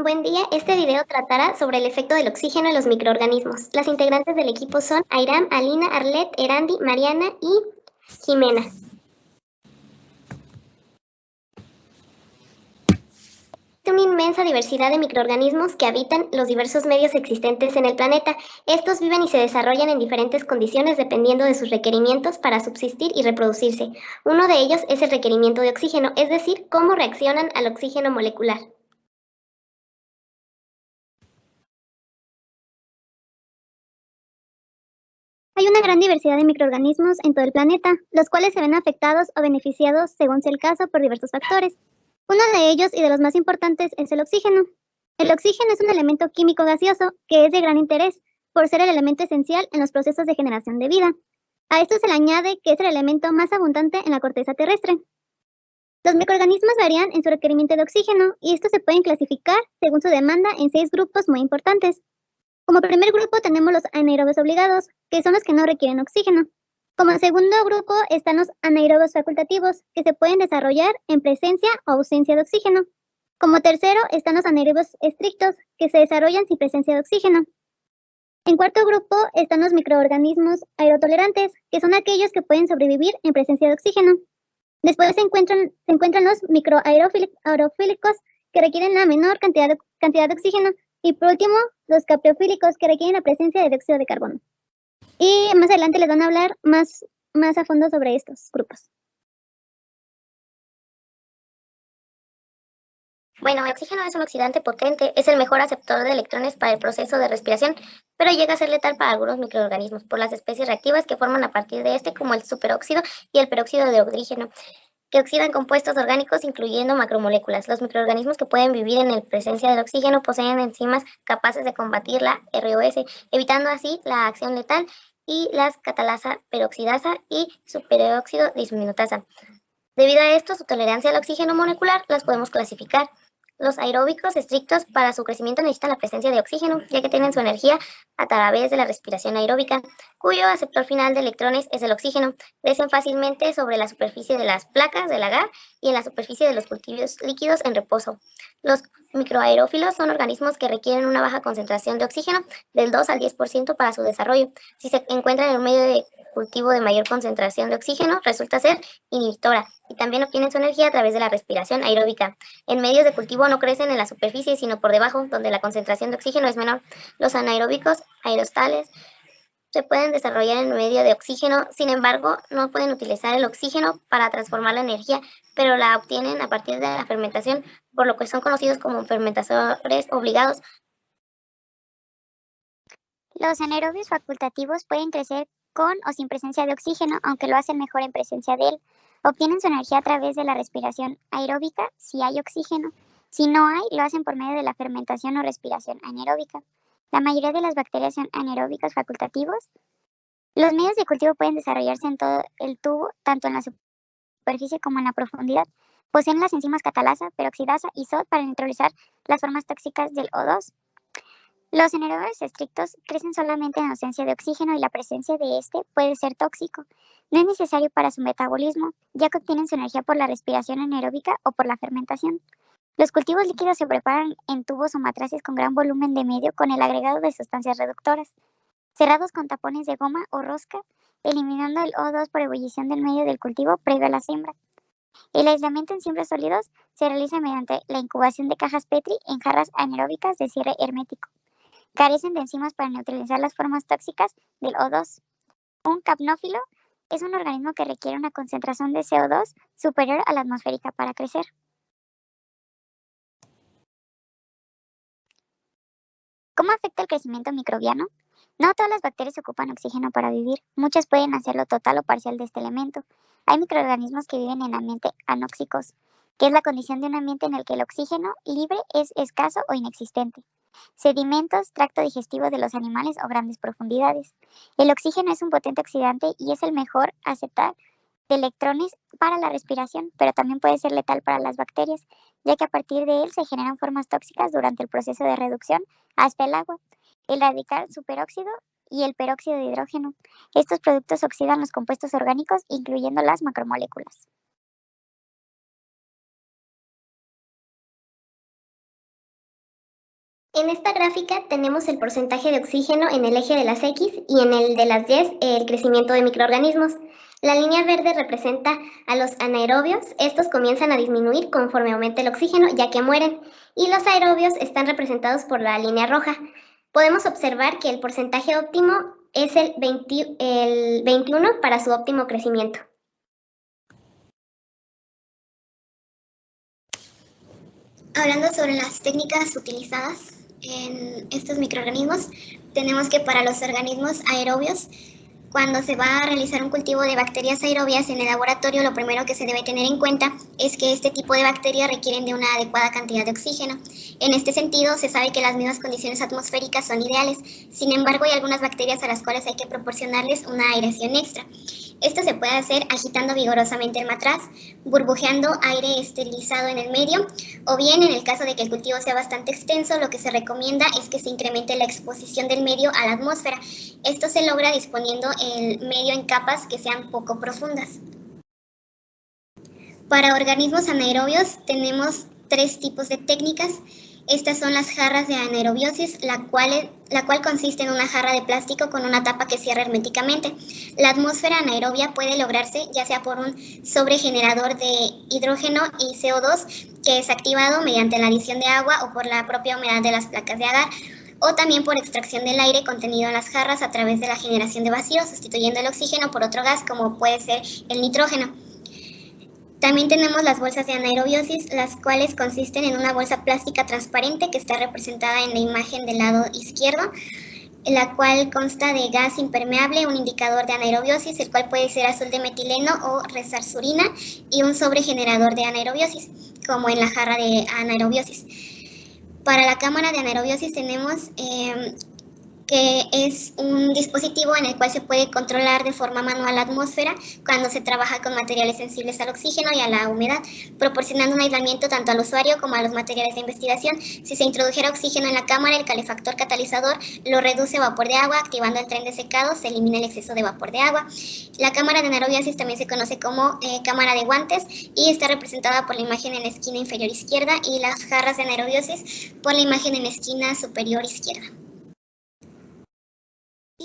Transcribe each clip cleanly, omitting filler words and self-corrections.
Buen día, este video tratará sobre el efecto del oxígeno en los microorganismos. Las integrantes del equipo son Airam, Alina, Arlet, Erandi, Mariana y Jimena. Existe una inmensa diversidad de microorganismos que habitan los diversos medios existentes en el planeta. Estos viven y se desarrollan en diferentes condiciones dependiendo de sus requerimientos para subsistir y reproducirse. Uno de ellos es el requerimiento de oxígeno, es decir, cómo reaccionan al oxígeno molecular. Hay una gran diversidad de microorganismos en todo el planeta, los cuales se ven afectados o beneficiados, según sea el caso, por diversos factores. Uno de ellos y de los más importantes es el oxígeno. El oxígeno es un elemento químico gaseoso que es de gran interés por ser el elemento esencial en los procesos de generación de vida. A esto se le añade que es el elemento más abundante en la corteza terrestre. Los microorganismos varían en su requerimiento de oxígeno y estos se pueden clasificar según su demanda en 6 grupos muy importantes. Como primer grupo tenemos los anaerobios obligados, que son los que no requieren oxígeno. Como segundo grupo están los anaerobios facultativos, que se pueden desarrollar en presencia o ausencia de oxígeno. Como tercero están los anaerobios estrictos, que se desarrollan sin presencia de oxígeno. En cuarto grupo están los microorganismos aerotolerantes, que son aquellos que pueden sobrevivir en presencia de oxígeno. Después se encuentran los microaerofílicos, que requieren la menor cantidad de oxígeno. Y por último, los capriofílicos, que requieren la presencia de dióxido de carbono. Y más adelante les van a hablar más a fondo sobre estos grupos. Bueno, el oxígeno es un oxidante potente, es el mejor aceptor de electrones para el proceso de respiración, pero llega a ser letal para algunos microorganismos por las especies reactivas que forman a partir de este, como el superóxido y el peróxido de hidrógeno, que oxidan compuestos orgánicos incluyendo macromoléculas. Los microorganismos que pueden vivir en presencia del oxígeno poseen enzimas capaces de combatir la ROS, evitando así la acción letal y las catalasa peroxidasa y superóxido disminutasa. Debido a esto, su tolerancia al oxígeno molecular las podemos clasificar. Los aeróbicos estrictos para su crecimiento necesitan la presencia de oxígeno, ya que tienen su energía a través de la respiración aeróbica, cuyo aceptor final de electrones es el oxígeno. Crecen fácilmente sobre la superficie de las placas del agar y en la superficie de los cultivos líquidos en reposo. Los microaerófilos son organismos que requieren una baja concentración de oxígeno, del 2 al 10% para su desarrollo. Si se encuentran en un medio de cultivo de mayor concentración de oxígeno, resulta ser inhibitora y también obtienen su energía a través de la respiración aeróbica. En medios de cultivo no crecen en la superficie, sino por debajo, donde la concentración de oxígeno es menor. Los anaeróbicos aerostales se pueden desarrollar en medio de oxígeno, sin embargo, no pueden utilizar el oxígeno para transformar la energía, pero la obtienen a partir de la fermentación, por lo que son conocidos como fermentadores obligados. Los anaerobios facultativos pueden crecer con o sin presencia de oxígeno, aunque lo hacen mejor en presencia de él. Obtienen su energía a través de la respiración aeróbica si hay oxígeno. Si no hay, lo hacen por medio de la fermentación o respiración anaeróbica. La mayoría de las bacterias son anaeróbicos facultativos. Los medios de cultivo pueden desarrollarse en todo el tubo, tanto en la superficie como en la profundidad. Poseen las enzimas catalasa, peroxidasa y SOD para neutralizar las formas tóxicas del O2. Los anaerobios estrictos crecen solamente en ausencia de oxígeno y la presencia de este puede ser tóxico. No es necesario para su metabolismo, ya que obtienen su energía por la respiración anaeróbica o por la fermentación. Los cultivos líquidos se preparan en tubos o matrices con gran volumen de medio con el agregado de sustancias reductoras, cerrados con tapones de goma o rosca, eliminando el O2 por ebullición del medio del cultivo previo a la siembra. El aislamiento en siembras sólidos se realiza mediante la incubación de cajas Petri en jarras anaeróbicas de cierre hermético. Carecen de enzimas para neutralizar las formas tóxicas del O2. Un capnófilo es un organismo que requiere una concentración de CO2 superior a la atmosférica para crecer. ¿Cómo afecta el crecimiento microbiano? No todas las bacterias ocupan oxígeno para vivir. Muchas pueden hacerlo total o parcial de este elemento. Hay microorganismos que viven en ambientes anóxicos, que es la condición de un ambiente en el que el oxígeno libre es escaso o inexistente. Sedimentos, tracto digestivo de los animales o grandes profundidades. El oxígeno es un potente oxidante y es el mejor aceptar de electrones para la respiración, pero también puede ser letal para las bacterias, ya que a partir de él se generan formas tóxicas durante el proceso de reducción hasta el agua, el radical superóxido y el peróxido de hidrógeno. Estos productos oxidan los compuestos orgánicos, incluyendo las macromoléculas. En esta gráfica tenemos el porcentaje de oxígeno en el eje de las X y en el de las Y el crecimiento de microorganismos. La línea verde representa a los anaerobios. Estos comienzan a disminuir conforme aumenta el oxígeno, ya que mueren, y los aerobios están representados por la línea roja. Podemos observar que el porcentaje óptimo es el 21 para su óptimo crecimiento. Hablando sobre las técnicas utilizadas en estos microorganismos, tenemos que para los organismos aerobios, cuando se va a realizar un cultivo de bacterias aerobias en el laboratorio, lo primero que se debe tener en cuenta es que este tipo de bacterias requieren de una adecuada cantidad de oxígeno. En este sentido, se sabe que las mismas condiciones atmosféricas son ideales. Sin embargo, hay algunas bacterias a las cuales hay que proporcionarles una aireación extra. Esto se puede hacer agitando vigorosamente el matraz, burbujeando aire esterilizado en el medio, o bien en el caso de que el cultivo sea bastante extenso, lo que se recomienda es que se incremente la exposición del medio a la atmósfera. Esto se logra disponiendo el medio en capas que sean poco profundas. Para organismos anaerobios tenemos tres tipos de técnicas. Estas son las jarras de anaerobiosis, la cual consiste en una jarra de plástico con una tapa que cierra herméticamente. La atmósfera anaerobia puede lograrse ya sea por un sobregenerador de hidrógeno y CO2 que es activado mediante la adición de agua o por la propia humedad de las placas de agar, o también por extracción del aire contenido en las jarras a través de la generación de vacío, sustituyendo el oxígeno por otro gas como puede ser el nitrógeno. También tenemos las bolsas de anaerobiosis, las cuales consisten en una bolsa plástica transparente que está representada en la imagen del lado izquierdo, la cual consta de gas impermeable, un indicador de anaerobiosis, el cual puede ser azul de metileno o resarsurina, y un sobregenerador de anaerobiosis, como en la jarra de anaerobiosis. Para la cámara de anaerobiosis tenemos que es un dispositivo en el cual se puede controlar de forma manual la atmósfera cuando se trabaja con materiales sensibles al oxígeno y a la humedad, proporcionando un aislamiento tanto al usuario como a los materiales de investigación. Si se introdujera oxígeno en la cámara, el calefactor catalizador lo reduce a vapor de agua, activando el tren de secado, se elimina el exceso de vapor de agua. La cámara de anaerobiosis también se conoce como cámara de guantes y está representada por la imagen en la esquina inferior izquierda y las jarras de anaerobiosis por la imagen en la esquina superior izquierda.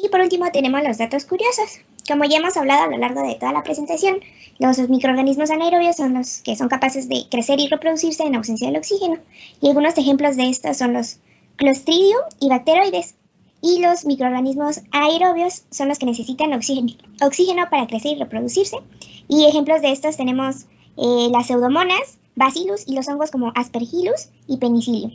Y por último tenemos los datos curiosos. Como ya hemos hablado a lo largo de toda la presentación, los microorganismos anaerobios son los que son capaces de crecer y reproducirse en ausencia del oxígeno. Y algunos ejemplos de estos son los Clostridium y Bacteroides. Y los microorganismos aerobios son los que necesitan oxígeno para crecer y reproducirse. Y ejemplos de estos tenemos las pseudomonas, Bacillus y los hongos como Aspergillus y Penicillium.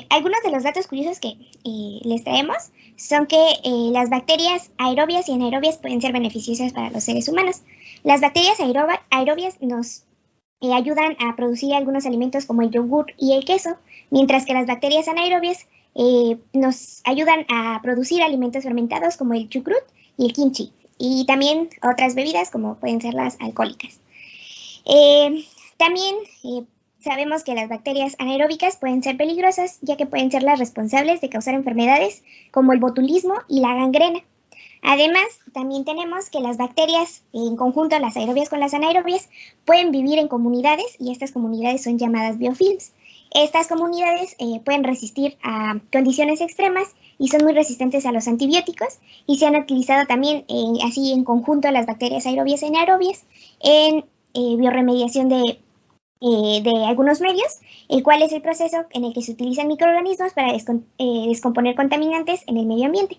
Algunos de los datos curiosos que les traemos son que las bacterias aerobias y anaerobias pueden ser beneficiosas para los seres humanos. Las bacterias aerobias nos ayudan a producir algunos alimentos como el yogur y el queso, mientras que las bacterias anaerobias nos ayudan a producir alimentos fermentados como el chucrut y el kimchi, y también otras bebidas como pueden ser las alcohólicas. También sabemos que las bacterias anaeróbicas pueden ser peligrosas, ya que pueden ser las responsables de causar enfermedades como el botulismo y la gangrena. Además, también tenemos que las bacterias, en conjunto las aerobias con las anaerobias, pueden vivir en comunidades y estas comunidades son llamadas biofilms. Estas comunidades pueden resistir a condiciones extremas y son muy resistentes a los antibióticos, y se han utilizado también así en conjunto las bacterias aerobias y anaerobias en bioremediación de algunos medios, el cual es el proceso en el que se utilizan microorganismos para descomponer contaminantes en el medio ambiente.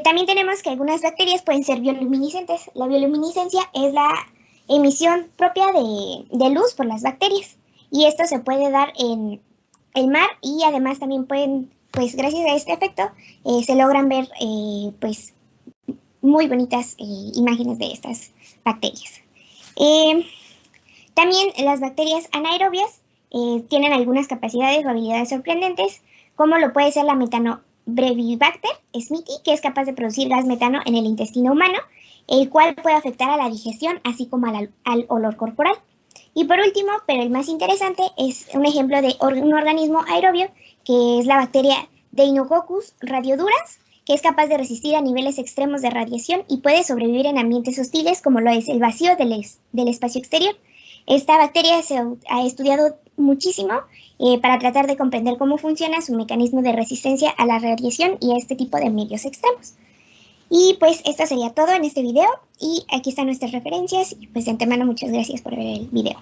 También tenemos que algunas bacterias pueden ser bioluminiscentes. La bioluminiscencia es la emisión propia de luz por las bacterias, y esto se puede dar en el mar, y además también pueden, pues gracias a este efecto, se logran ver pues muy bonitas imágenes de estas bacterias. También las bacterias anaerobias tienen algunas capacidades o habilidades sorprendentes, como lo puede ser la Methanobrevibacter smithii, que es capaz de producir gas metano en el intestino humano, el cual puede afectar a la digestión, así como al olor corporal. Y por último, pero el más interesante, es un ejemplo de un organismo aerobio, que es la bacteria Deinococcus radiodurans, que es capaz de resistir a niveles extremos de radiación y puede sobrevivir en ambientes hostiles como lo es el vacío del espacio exterior. Esta bacteria se ha estudiado muchísimo para tratar de comprender cómo funciona su mecanismo de resistencia a la radiación y a este tipo de medios extremos. Y pues esto sería todo en este video y aquí están nuestras referencias y pues de antemano muchas gracias por ver el video.